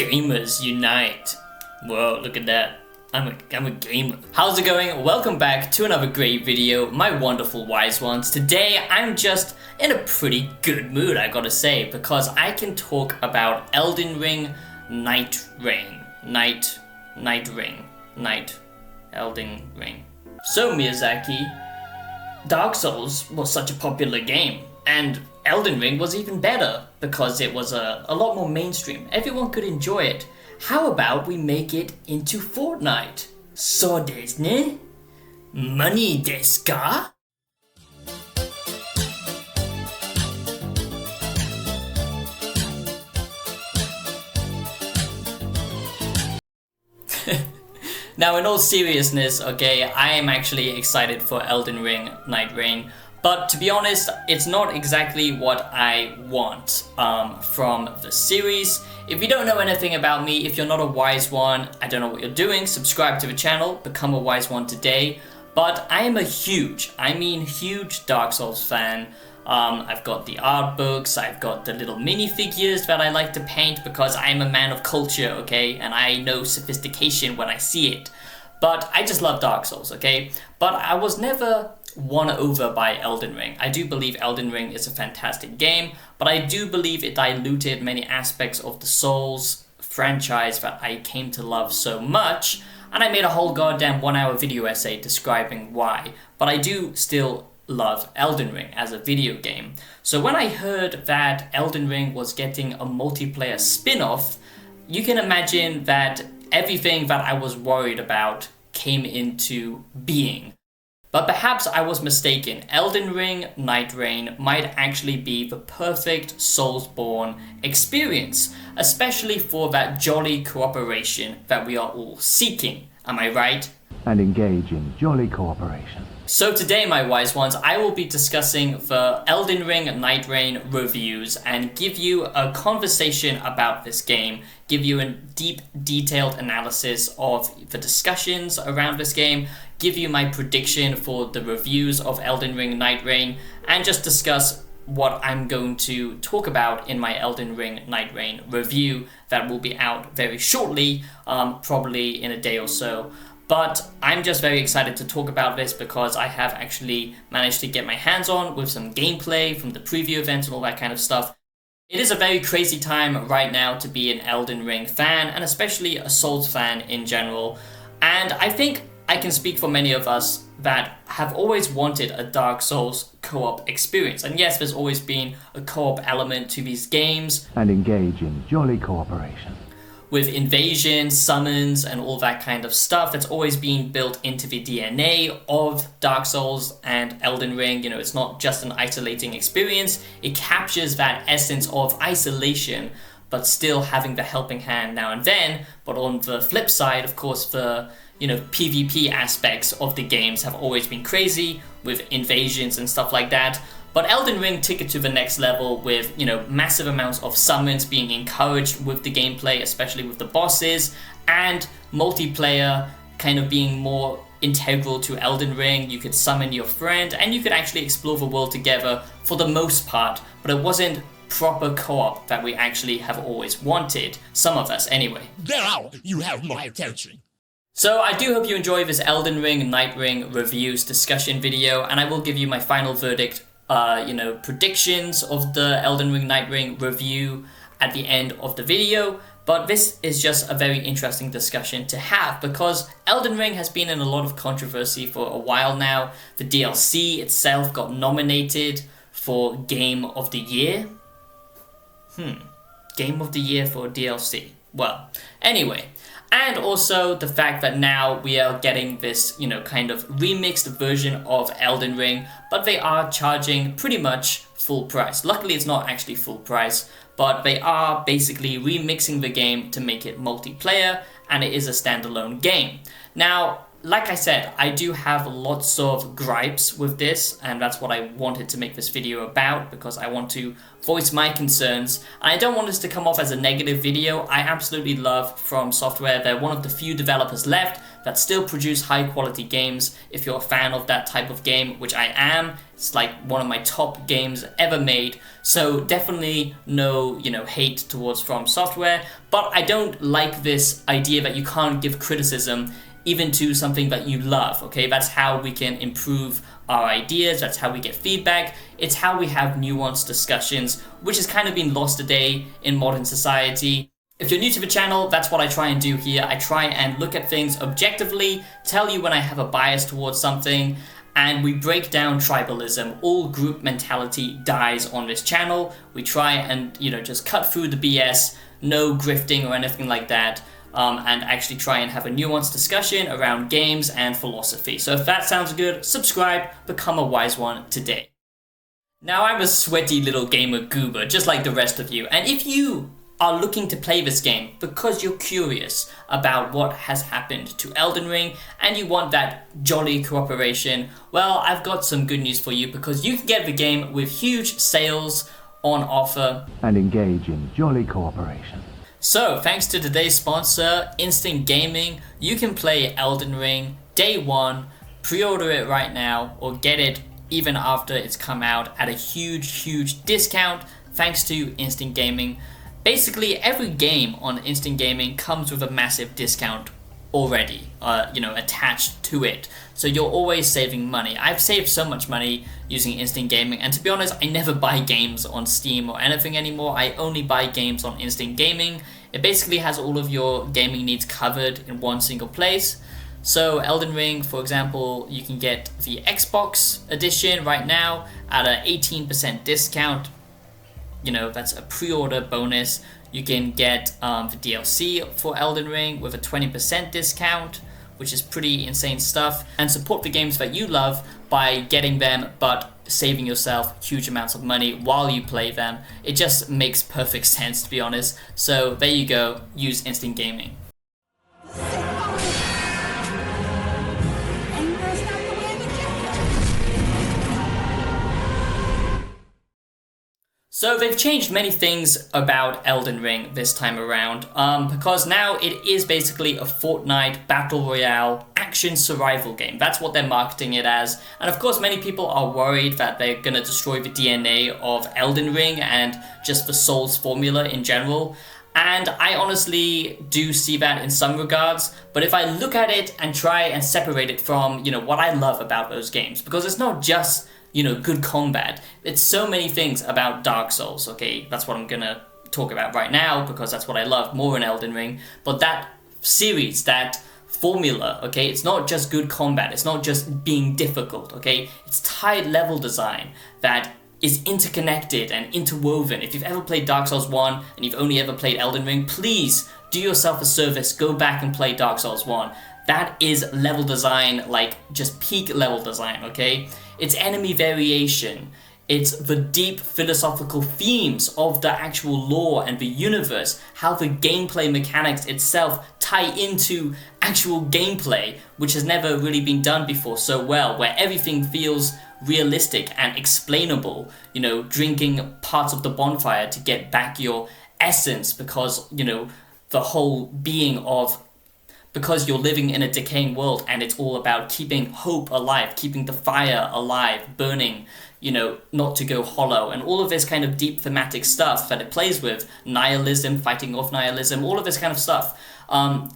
Gamers unite. Whoa, look at that. I'm a gamer. How's it going? Welcome back to another great video, my wonderful wise ones. Today, I'm just in a pretty good mood, I gotta say, because I can talk about Elden Ring Nightreign. Elden Ring. So Miyazaki, Dark Souls was such a popular game, and Elden Ring was even better because it was a lot more mainstream. Everyone could enjoy it. How about we make it into Fortnite? So desu ne? Money desu ka? Now, in all seriousness, okay, I am actually excited for Elden Ring Nightreign, but to be honest, it's not exactly what I want from the series. If you don't know anything about me, if you're not a wise one, I don't know what you're doing, subscribe to the channel, become a wise one today. But I am a huge Dark Souls fan. I've got the art books, I've got the little minifigures that I like to paint because I'm a man of culture, okay? And I know sophistication when I see it. But I just love Dark Souls, okay? But I was never won over by Elden Ring. I do believe Elden Ring is a fantastic game, but I do believe it diluted many aspects of the Souls franchise that I came to love so much, and I made a whole goddamn 1-hour video essay describing why. But I do still love Elden Ring as a video game. So when I heard that Elden Ring was getting a multiplayer spin-off, you can imagine that everything that I was worried about came into being. But perhaps I was mistaken. Elden Ring Nightreign might actually be the perfect Soulsborne experience, especially for that jolly cooperation that we are all seeking. Am I right? And engage in jolly cooperation. So today, my wise ones, I will be discussing the Elden Ring Nightreign reviews and give you a conversation about this game, give you a deep, detailed analysis of the discussions around this game, give you my prediction for the reviews of Elden Ring Nightreign, and just discuss what I'm going to talk about in my Elden Ring Nightreign review that will be out very shortly, probably in a day or so. But I'm just very excited to talk about this because I have actually managed to get my hands on with some gameplay from the preview events and all that kind of stuff. It is a very crazy time right now to be an Elden Ring fan, and especially a Souls fan in general. And I think I can speak for many of us that have always wanted a Dark Souls co-op experience. And yes, there's always been a co-op element to these games. And engage in jolly cooperation. With invasions, summons, and all that kind of stuff that's always been built into the DNA of Dark Souls and Elden Ring. You know, it's not just an isolating experience. It captures that essence of isolation, but still having the helping hand now and then. But on the flip side, of course, the PvP aspects of the games have always been crazy with invasions and stuff like that. But Elden Ring took it to the next level with, massive amounts of summons being encouraged with the gameplay, especially with the bosses, and multiplayer kind of being more integral to Elden Ring. You could summon your friend, and you could actually explore the world together for the most part, but it wasn't proper co-op that we actually have always wanted, some of us anyway. Now you have my attention. So I do hope you enjoy this Elden Ring Nightreign reviews discussion video, and I will give you my final verdict, predictions of the Elden Ring Nightreign review at the end of the video. But this is just a very interesting discussion to have because Elden Ring has been in a lot of controversy for a while now. The DLC itself got nominated for Game of the Year. Game of the Year for DLC. Well, anyway. And also the fact that now we are getting this, kind of remixed version of Elden Ring, but they are charging pretty much full price. Luckily, it's not actually full price, but they are basically remixing the game to make it multiplayer, and it is a standalone game. Now, like I said, I do have lots of gripes with this, and that's what I wanted to make this video about, because I want to voice my concerns. I don't want this to come off as a negative video. I absolutely love Fromsoftware. They're one of the few developers left that still produce high quality games. If you're a fan of that type of game, which I am, it's like one of my top games ever made. So definitely no, hate towards Fromsoftware, but I don't like this idea that you can't give criticism even to something that you love, okay? That's how we can improve our ideas, that's how we get feedback, it's how we have nuanced discussions, which has kind of been lost today in modern society. If you're new to the channel, that's what I try and do here. I try and look at things objectively, tell you when I have a bias towards something, and we break down tribalism. All group mentality dies on this channel. We try and, just cut through the BS, no grifting or anything like that. And actually try and have a nuanced discussion around games and philosophy. So if that sounds good, subscribe, become a wise one today. Now, I'm a sweaty little gamer goober, just like the rest of you, and if you are looking to play this game because you're curious about what has happened to Elden Ring and you want that jolly cooperation, well, I've got some good news for you, because you can get the game with huge sales on offer and engage in jolly cooperation. So, thanks to today's sponsor, Instant Gaming, you can play Elden Ring day one, pre-order it right now, or get it even after it's come out at a huge discount thanks to Instant Gaming. Basically, every game on Instant Gaming comes with a massive discount already, attached to it. So you're always saving money. I've saved so much money using Instant Gaming, and to be honest, I never buy games on Steam or anything anymore. I only buy games on Instant Gaming. It basically has all of your gaming needs covered in one single place. So Elden Ring, for example, you can get the Xbox edition right now at an 18% discount. That's a pre-order bonus. You can get the DLC for Elden Ring with a 20% discount, which is pretty insane stuff, and support the games that you love by getting them but saving yourself huge amounts of money while you play them. It just makes perfect sense, to be honest. So there you go, use Instant Gaming. So they've changed many things about Elden Ring this time around, because now it is basically a Fortnite Battle Royale action survival game. That's what they're marketing it as. And of course, many people are worried that they're gonna destroy the DNA of Elden Ring and just the Souls formula in general. And I honestly do see that in some regards, but if I look at it and try and separate it from, what I love about those games, because it's not just good combat. It's so many things about Dark Souls, okay? That's what I'm gonna talk about right now, because that's what I love more in Elden Ring. But that series, that formula, okay? It's not just good combat. It's not just being difficult, okay? It's tight level design that is interconnected and interwoven. If you've ever played Dark Souls 1 and you've only ever played Elden Ring, please do yourself a service. Go back and play Dark Souls 1. That is level design, like just peak level design, okay? It's enemy variation. It's the deep philosophical themes of the actual lore and the universe, how the gameplay mechanics itself tie into actual gameplay, which has never really been done before so well, where everything feels realistic and explainable, drinking parts of the bonfire to get back your essence, because, the whole being of, because you're living in a decaying world and it's all about keeping hope alive, keeping the fire alive, burning, not to go hollow, and all of this kind of deep thematic stuff that it plays with, nihilism, fighting off nihilism, all of this kind of stuff.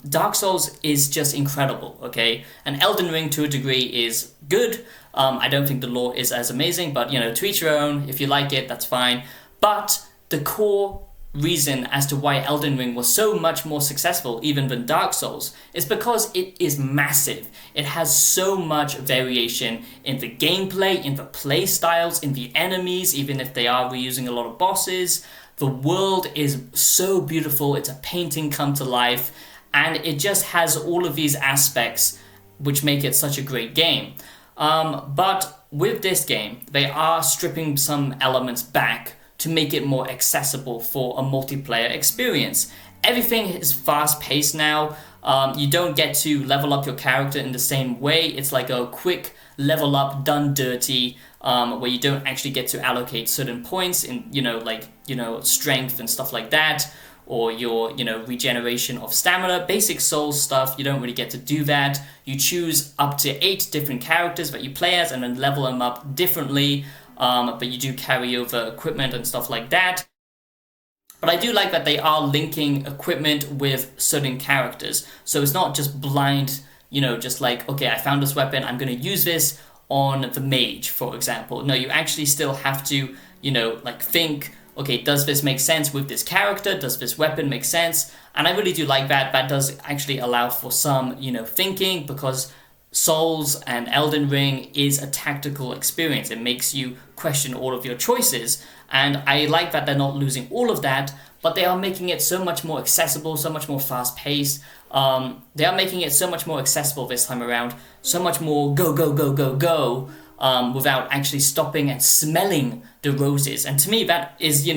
Dark Souls is just incredible, okay? And Elden Ring, to a degree, is good. I don't think the lore is as amazing, but, to each your own. If you like it, that's fine. But the core reason as to why Elden Ring was so much more successful even than Dark Souls is because it is massive. It has so much variation in the gameplay, in the play styles, in the enemies, even if they are reusing a lot of bosses. The world is so beautiful, it's a painting come to life, and it just has all of these aspects which make it such a great game. But with this game, they are stripping some elements back to make it more accessible for a multiplayer experience. Everything is fast-paced now. You don't get to level up your character in the same way. It's like a quick level up done dirty, where you don't actually get to allocate certain points in, strength and stuff like that, or your, regeneration of stamina, basic soul stuff. You don't really get to do that. You choose up to 8 different characters that you play as and then level them up differently, but you do carry over equipment and stuff like that. But I do like that they are linking equipment with certain characters. So it's not just blind, just like, okay, I found this weapon, I'm going to use this on the mage, for example. No, you actually still have to, think, okay, does this make sense with this character? Does this weapon make sense? And I really do like that. That does actually allow for some, thinking, because Souls and Elden Ring is a tactical experience. It makes you question all of your choices. And I like that they're not losing all of that, but they are making it so much more accessible, so much more fast-paced. They are making it so much more accessible this time around, so much more go, go, go, go, go, without actually stopping and smelling the roses. And to me, that is,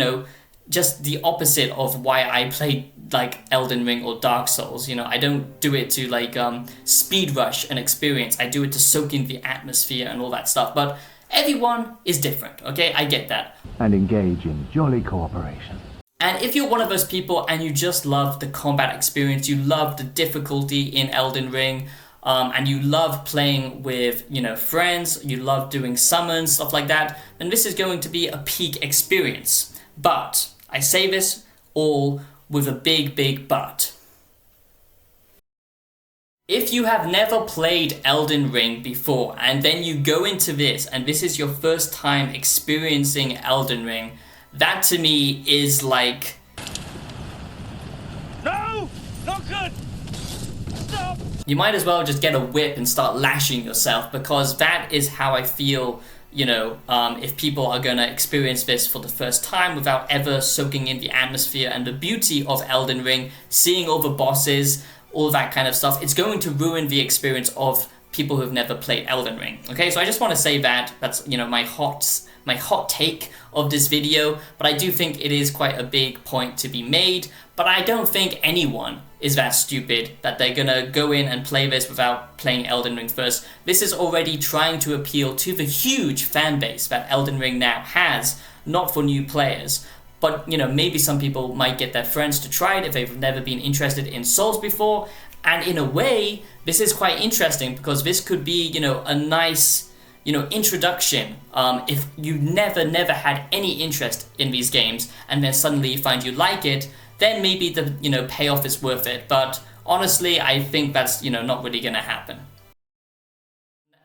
just the opposite of why I play like Elden Ring or Dark Souls. I don't do it to speed rush an experience. I do it to soak in the atmosphere and all that stuff. But everyone is different, okay? I get that. And engage in jolly cooperation. And if you're one of those people and you just love the combat experience, you love the difficulty in Elden Ring, and you love playing with, friends, you love doing summons, stuff like that, then this is going to be a peak experience. But I say this all with a big, big but. If you have never played Elden Ring before, and then you go into this, and this is your first time experiencing Elden Ring, that to me is like... No! Not good! Stop! You might as well just get a whip and start lashing yourself, because that is how I feel, if people are going to experience this for the first time without ever soaking in the atmosphere and the beauty of Elden Ring, seeing all the bosses, all that kind of stuff. It's going to ruin the experience of people who've never played Elden Ring. Okay, so I just want to say that's my hot take of this video, but I do think it is quite a big point to be made. But I don't think anyone is that stupid that they're gonna go in and play this without playing Elden Ring first. This is already trying to appeal to the huge fan base that Elden Ring now has, not for new players. But, maybe some people might get their friends to try it if they've never been interested in Souls before. And in a way, this is quite interesting because this could be, a nice, introduction. If you never had any interest in these games and then suddenly you find you like it, then maybe the, payoff is worth it. But honestly, I think that's, not really gonna happen.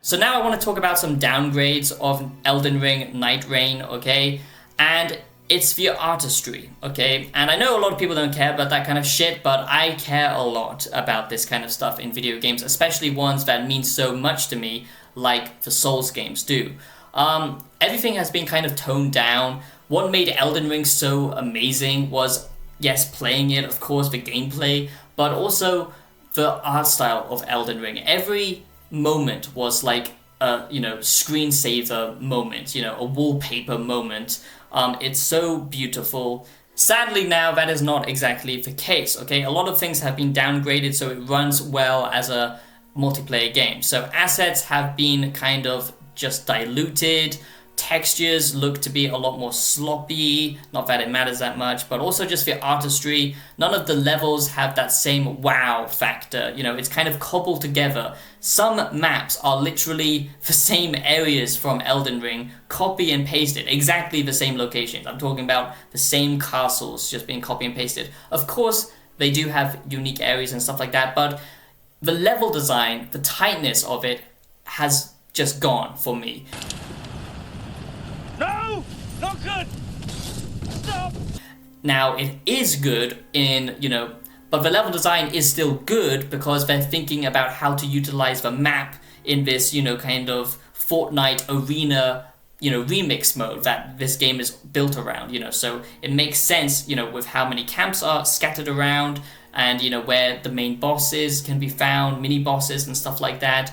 So now I want to talk about some downgrades of Elden Ring Nightreign, okay? And it's the artistry, okay? And I know a lot of people don't care about that kind of shit, but I care a lot about this kind of stuff in video games, especially ones that mean so much to me, like the Souls games do. Everything has been kind of toned down. What made Elden Ring so amazing was, yes, playing it, of course, the gameplay, but also the art style of Elden Ring. Every moment was like a, screensaver moment, a wallpaper moment. It's so beautiful. Sadly now, that is not exactly the case, okay? A lot of things have been downgraded so it runs well as a multiplayer game. So assets have been kind of just diluted. Textures look to be a lot more sloppy, not that it matters that much, but also just the artistry. None of the levels have that same wow factor, it's kind of cobbled together. Some maps are literally the same areas from Elden Ring, copy and pasted, exactly the same locations. I'm talking about the same castles just being copy and pasted. Of course, they do have unique areas and stuff like that, but the level design, the tightness of it has just gone for me. No! Not good! Stop! Now, it is good in, but the level design is still good because they're thinking about how to utilize the map in this, kind of Fortnite arena, remix mode that this game is built around, So it makes sense, with how many camps are scattered around and, where the main bosses can be found, mini bosses and stuff like that,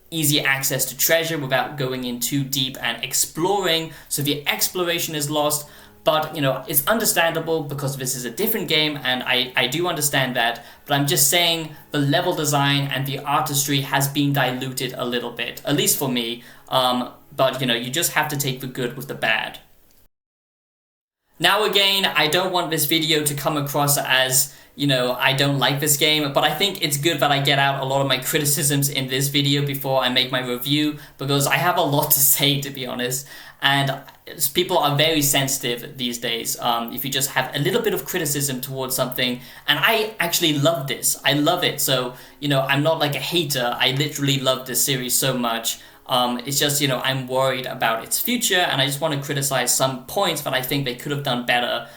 easy access to treasure without going in too deep and exploring, so the exploration is lost, But, you know, it's understandable because this is a different game, and I do understand that. But I'm just saying the level design and the artistry has been diluted a little bit, at least for me. But, you know, you just have to take the good with the bad. Now again, I don't want this video to come across as, you know, I don't like this game, but I think it's good that I get out a lot of my criticisms in this video before I make my review, because I have a lot to say, to be honest, and people are very sensitive these days if you just have a little bit of criticism towards something, and I actually love this. I love it, so, you know, I'm not like a hater. I literally love this series so much. It's just, you know, I'm worried about its future, and I just want to criticize some points that I think they could have done better.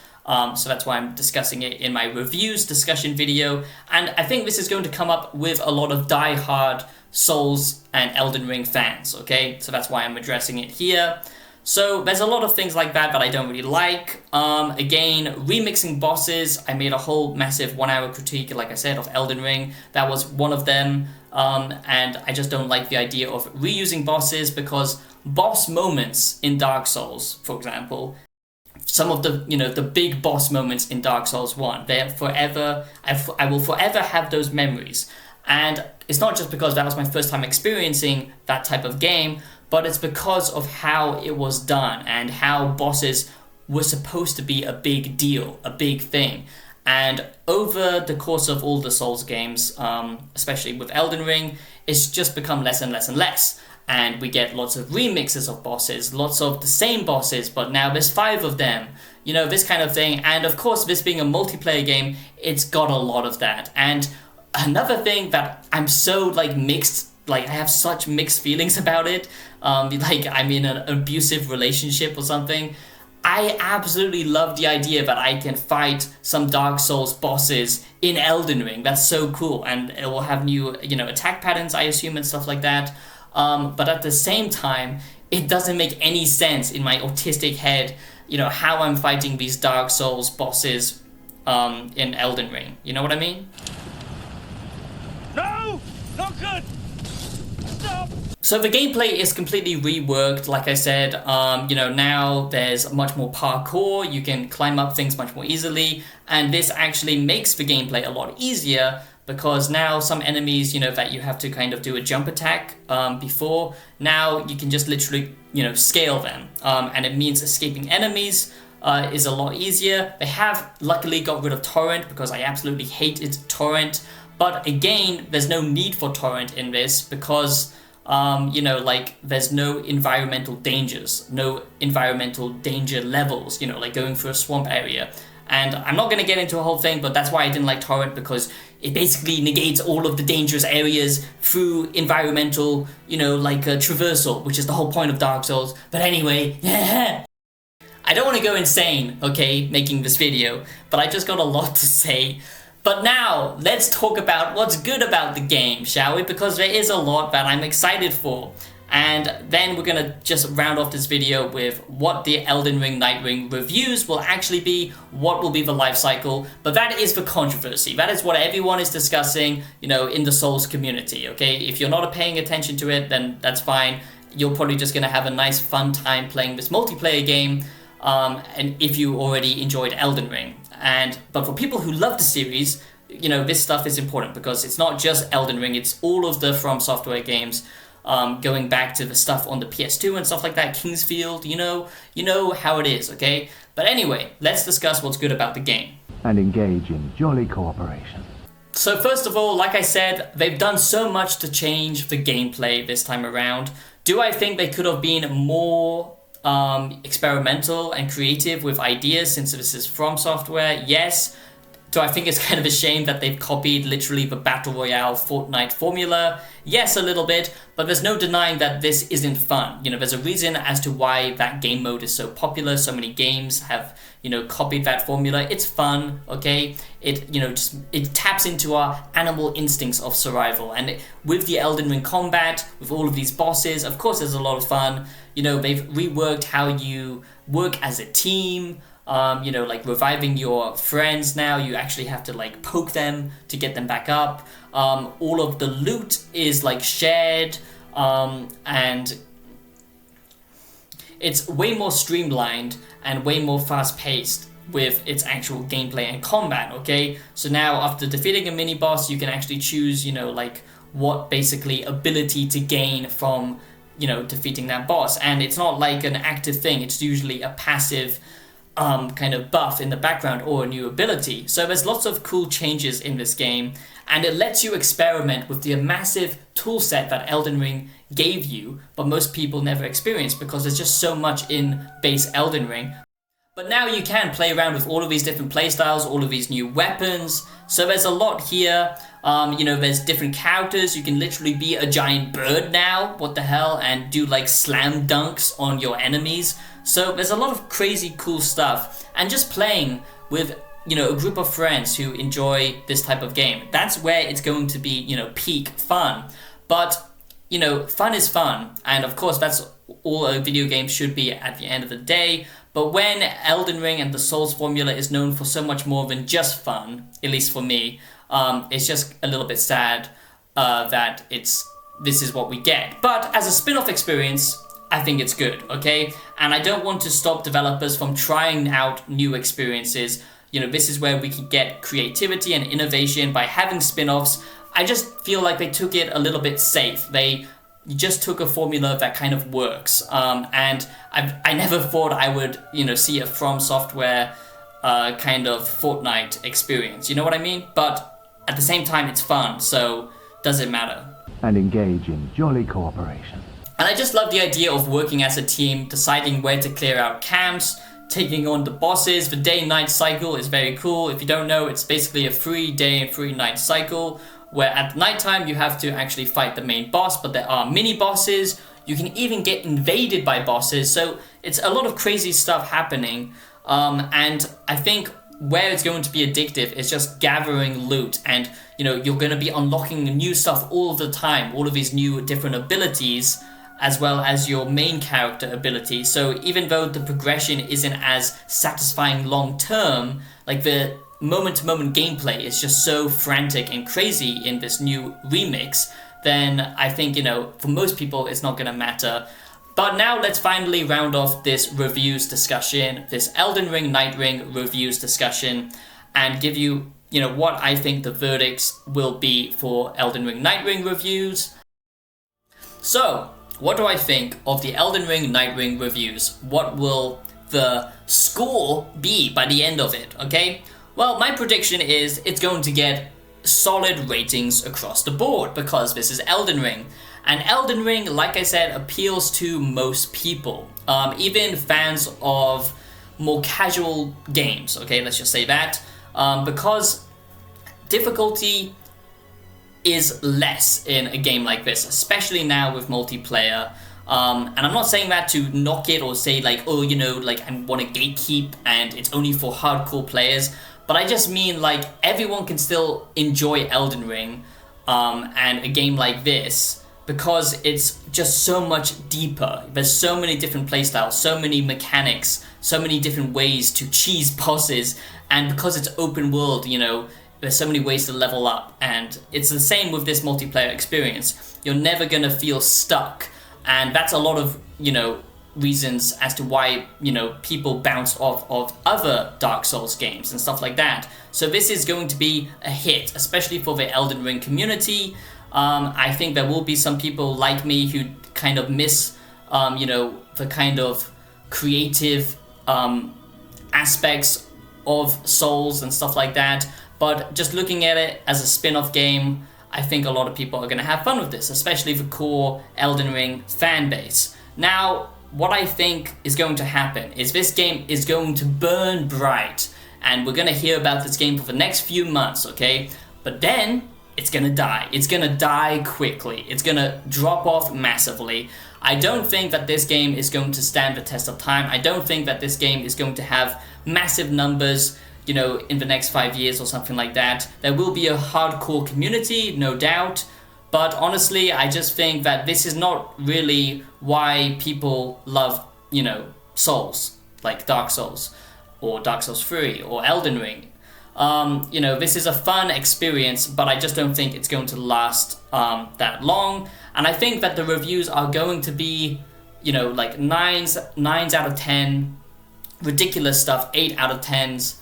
So that's why I'm discussing it in my reviews discussion video, and I think this is going to come up with a lot of die-hard Souls and Elden Ring fans, okay? So that's why I'm addressing it here. So there's a lot of things like that I don't really like. Again, remixing bosses. I made a whole massive 1-hour critique, like I said, of Elden Ring. That was one of them. And I just don't like the idea of reusing bosses, because boss moments in Dark Souls, for example, some of the, you know, the big boss moments in Dark Souls 1, they're forever, I will forever have those memories. And it's not just because that was my first time experiencing that type of game, but it's because of how it was done and how bosses were supposed to be a big deal, a big thing. And over the course of all the Souls games, especially with Elden Ring, it's just become less and less and less. And we get lots of remixes of bosses, lots of the same bosses, but now there's 5 of them. You know, this kind of thing. And of course, this being a multiplayer game, it's got a lot of that. And another thing that I'm so, like, mixed, like, I have such mixed feelings about it, like I'm in an abusive relationship or something. I absolutely love the idea that I can fight some Dark Souls bosses in Elden Ring. That's so cool, and it will have new, you know, attack patterns, I assume, and stuff like that. But at the same time, it doesn't make any sense in my autistic head, you know, how I'm fighting these Dark Souls bosses in Elden Ring. You know what I mean? No! Not good! Stop! So the gameplay is completely reworked, like I said. You know, now there's much more parkour, you can climb up things much more easily, and this actually makes the gameplay a lot easier, because now some enemies, you know, that you have to kind of do a jump attack before, now you can just literally, you know, scale them, and it means escaping enemies is a lot easier. They have luckily got rid of torrent, because I absolutely hated torrent, but again, there's no need for torrent in this, because you know, like, there's no environmental dangers, no environmental danger levels, you know, like going through a swamp area. And I'm not going to get into a whole thing, but that's why I didn't like torrent, because it basically negates all of the dangerous areas through environmental, you know, like traversal, which is the whole point of Dark Souls. But anyway, I don't want to go insane, okay, making this video, but I just got a lot to say. But now, let's talk about what's good about the game, shall we? Because there is a lot that I'm excited for. And then we're gonna just round off this video with what the Elden Ring Nightreign reviews will actually be, what will be the life cycle, but that is the controversy. That is what everyone is discussing, you know, in the Souls community, okay? If you're not paying attention to it, then that's fine. You're probably just gonna have a nice fun time playing this multiplayer game, and if you already enjoyed Elden Ring. But for people who love the series, you know, this stuff is important, because it's not just Elden Ring, it's all of the Fromsoftware games, going back to the stuff on the PS2 and stuff like that, Kingsfield, you know how it is, okay? But anyway, let's discuss what's good about the game. And engage in jolly cooperation. So first of all, like I said, they've done so much to change the gameplay this time around. Do I think they could have been more experimental and creative with ideas, since this is Fromsoftware? Yes. Do I think it's kind of a shame that they've copied literally the Battle Royale Fortnite formula? Yes, a little bit, but there's no denying that this isn't fun. You know, there's a reason as to why that game mode is so popular. So many games have, you know, copied that formula. It's fun, okay? It, you know, just, it taps into our animal instincts of survival. And with the Elden Ring combat, with all of these bosses, of course there's a lot of fun. You know, they've reworked how you work as a team. You know, like reviving your friends now, you actually have to like poke them to get them back up. All of the loot is like shared, and it's way more streamlined and way more fast-paced with its actual gameplay and combat, okay? So now after defeating a mini-boss, you can actually choose, you know, like what basically ability to gain from, you know, defeating that boss. And it's not like an active thing, it's usually a passive kind of buff in the background or a new ability. So there's lots of cool changes in this game, and it lets you experiment with the massive tool set that Elden Ring gave you, but most people never experience because there's just so much in base Elden Ring. But now you can play around with all of these different playstyles, all of these new weapons. So there's a lot here. You know, there's different characters. You can literally be a giant bird now, what the hell, and do like slam dunks on your enemies. So there's a lot of crazy cool stuff. And just playing with, you know, a group of friends who enjoy this type of game, that's where it's going to be, you know, peak fun. But, you know, fun is fun. And of course, that's all a video game should be at the end of the day. But when Elden Ring and the Souls formula is known for so much more than just fun, at least for me, it's just a little bit sad that this is what we get. But as a spin-off experience, I think it's good, okay? And I don't want to stop developers from trying out new experiences. You know, this is where we can get creativity and innovation by having spin-offs. I just feel like they took it a little bit safe. They just took a formula that kind of works. And I never thought I would, you know, see a Fromsoftware kind of Fortnite experience. You know what I mean? But at the same time, it's fun, so does it matter? And engage in jolly cooperation. And I just love the idea of working as a team, deciding where to clear out camps, taking on the bosses. The day-night cycle is very cool. If you don't know, it's basically a 3-day and 3-night cycle, where at nighttime you have to actually fight the main boss, but there are mini-bosses. You can even get invaded by bosses, so it's a lot of crazy stuff happening. And I think where it's going to be addictive is just gathering loot, and you know, you're going to be unlocking new stuff all the time, all of these new different abilities, as well as your main character ability. So even though the progression isn't as satisfying long term, like the moment-to-moment gameplay is just so frantic and crazy in this new remix, then I think, you know, for most people it's not gonna matter. But now let's finally round off this reviews discussion, this Elden Ring Nightreign reviews discussion, and give you, you know, what I think the verdicts will be for Elden Ring Nightreign reviews. So, what do I think of the Elden Ring Nightreign reviews? What will the score be by the end of it, okay? Well, my prediction is it's going to get solid ratings across the board because this is Elden Ring. And Elden Ring, like I said, appeals to most people, even fans of more casual games, okay, let's just say that, because difficulty is less in a game like this, especially now with multiplayer. And I'm not saying that to knock it or say like, oh, you know, like I want to gatekeep and it's only for hardcore players, but I just mean like everyone can still enjoy Elden Ring and a game like this because it's just so much deeper. There's so many different playstyles, so many mechanics, so many different ways to cheese bosses, and because it's open world, you know, there's so many ways to level up, and it's the same with this multiplayer experience. You're never gonna feel stuck, and that's a lot of, you know, reasons as to why, you know, people bounce off of other Dark Souls games and stuff like that. So this is going to be a hit, especially for the Elden Ring community. I think there will be some people like me who kind of miss, you know, the kind of creative aspects of Souls and stuff like that. But just looking at it as a spin-off game, I think a lot of people are going to have fun with this, especially the core Elden Ring fan base. Now, what I think is going to happen is this game is going to burn bright, and we're going to hear about this game for the next few months, okay? But then, it's going to die. It's going to die quickly. It's going to drop off massively. I don't think that this game is going to stand the test of time. I don't think that this game is going to have massive numbers, you know, in the next 5 years or something like that. There will be a hardcore community, no doubt, but honestly, I just think that this is not really why people love, you know, Souls, like Dark Souls, or Dark Souls 3, or Elden Ring. You know, this is a fun experience, but I just don't think it's going to last that long, and I think that the reviews are going to be you know, like nines out of 10, ridiculous stuff, 8 out of 10s.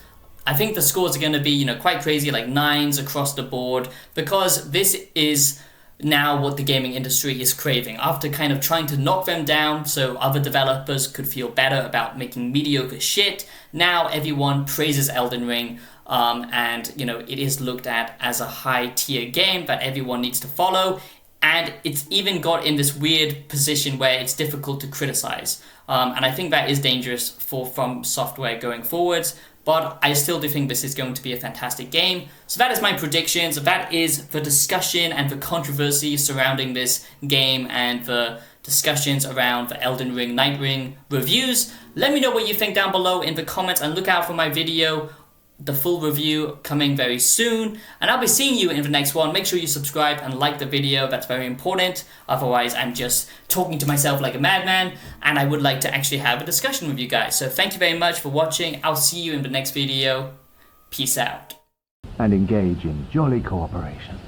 I think the scores are going to be, you know, quite crazy, like 9s across the board, because this is now what the gaming industry is craving. After kind of trying to knock them down so other developers could feel better about making mediocre shit, now everyone praises Elden Ring, and, you know, it is looked at as a high tier game that everyone needs to follow. And it's even got in this weird position where it's difficult to criticize. And I think that is dangerous for Fromsoftware going forwards. But I still do think this is going to be a fantastic game. So that is my predictions. That is the discussion and the controversy surrounding this game and the discussions around the Elden Ring Nightreign reviews. Let me know what you think down below in the comments, and look out for my video, the full review, coming very soon. And I'll be seeing you in the next one. Make sure you subscribe and like the video. That's very important. Otherwise, I'm just talking to myself like a madman, and I would like to actually have a discussion with you guys. So thank you very much for watching. I'll see you in the next video. Peace out. And engage in jolly cooperation.